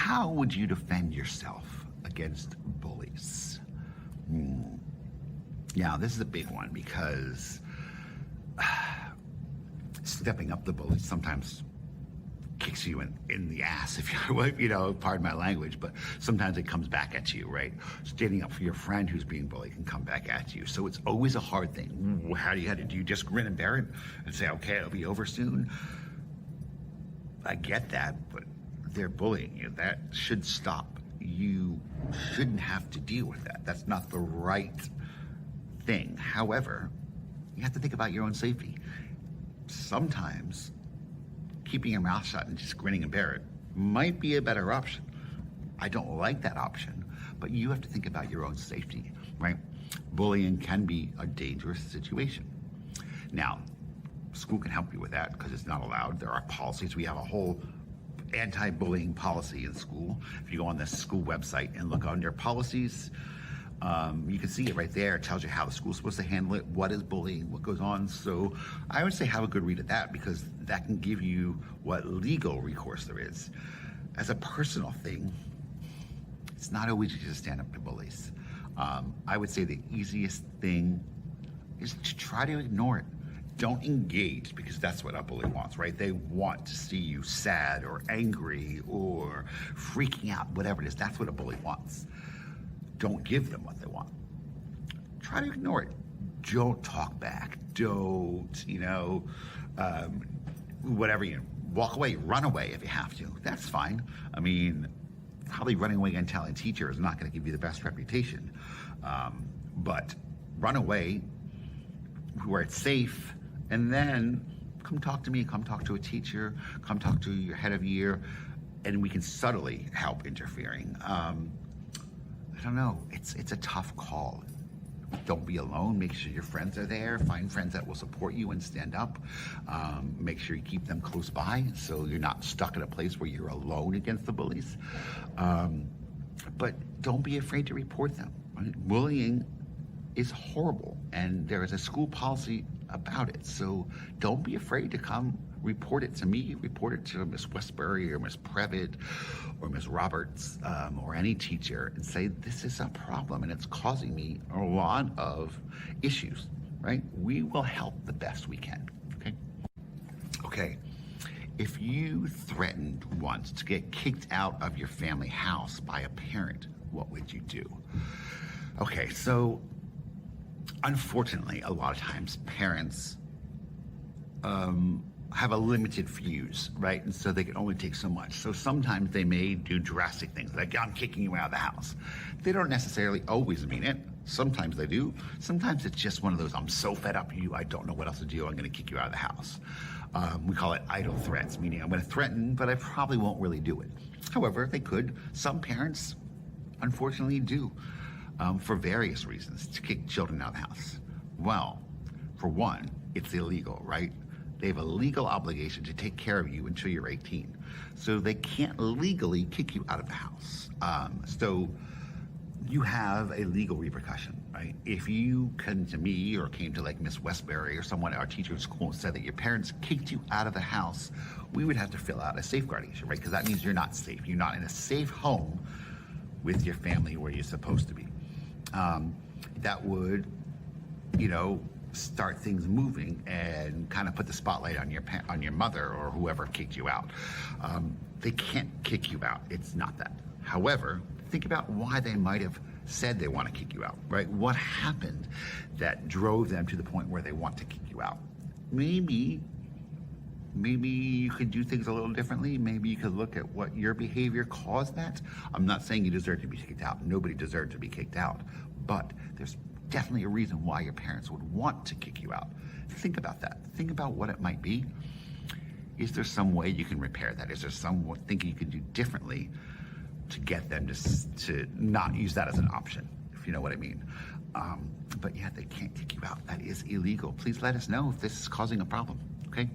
How would you defend yourself against bullies? Yeah, this is a big one because stepping up the bullies sometimes kicks you in the ass, if you pardon my language, but sometimes it comes back at you, right? Standing up for your friend who's being bullied can come back at you. So it's always a hard thing. How do you just grin and bear it and say, okay, it'll be over soon? I get that, but they're bullying you. That should stop. You shouldn't have to deal with that. That's not the right thing. However, you have to think about your own safety. Sometimes keeping your mouth shut and just grinning and bear it might be a better option. I don't like that option, but you have to think about your own safety, right? Bullying can be a dangerous situation. Now, school can help you with that because it's not allowed. There are policies. We have a whole anti-bullying policy in school. If you go on the school website and look under policies, you can see it right there. It tells you how the school's supposed to handle it, what is bullying, what goes on. So I would say have a good read of that because that can give you what legal recourse there is. As a personal thing, it's not always easy to stand up to bullies. I would say the easiest thing is to try to ignore it. Don't engage because that's what a bully wants, right? They want to see you sad or angry or freaking out, whatever it is. That's what a bully wants. Don't give them what they want. Try to ignore it. Don't talk back. Don't, whatever, walk away, run away if you have to. That's fine. I mean, probably running away and telling a teacher is not going to give you the best reputation. But run away where it's safe and then come talk to me, come talk to a teacher, come talk to your head of year, and we can subtly help interfering. I don't know. It's a tough call. Don't be alone. Make sure your friends are there. Find friends that will support you and stand up. Make sure you keep them close by so you're not stuck in a place where you're alone against the bullies. But don't be afraid to report them. Right? Bullying is horrible, and there is a school policy about it. So don't be afraid to come report it to me, report it to Miss Westbury or Miss Previtt or Miss Roberts or any teacher and say, this is a problem and it's causing me a lot of issues, right? We will help the best we can, okay? Okay, if you threatened once to get kicked out of your family house by a parent, what would you do? Okay, so unfortunately, a lot of times parents have a limited fuse, right? And so they can only take so much. So sometimes they may do drastic things, like I'm kicking you out of the house. They don't necessarily always mean it. Sometimes they do. Sometimes it's just one of those, I'm so fed up with you, I don't know what else to do, I'm gonna kick you out of the house. We call it idle threats, meaning I'm gonna threaten, but I probably won't really do it. However, they could. Some parents, unfortunately, do. For various reasons, to kick children out of the house. Well, for one, it's illegal, right? They have a legal obligation to take care of you until you're 18. So they can't legally kick you out of the house. So you have a legal repercussion, right? If you come to me or came to like Miss Westbury or someone, our teacher at school, and said that your parents kicked you out of the house, we would have to fill out a safeguarding issue, right? Because that means you're not safe. You're not in a safe home with your family where you're supposed to be. That would, start things moving and kind of put the spotlight on your mother or whoever kicked you out. They can't kick you out. It's not that. However, think about why they might have said they want to kick you out, right? What happened that drove them to the point where they want to kick you out? Maybe you could do things a little differently. Maybe you could look at what your behavior caused that. I'm not saying you deserve to be kicked out. Nobody deserved to be kicked out. But there's definitely a reason why your parents would want to kick you out. Think about that. Think about what it might be. Is there some way you can repair that? Is there something you can do differently to get them to not use that as an option, if you know what I mean? But yeah, they can't kick you out. That is illegal. Please let us know if this is causing a problem, okay?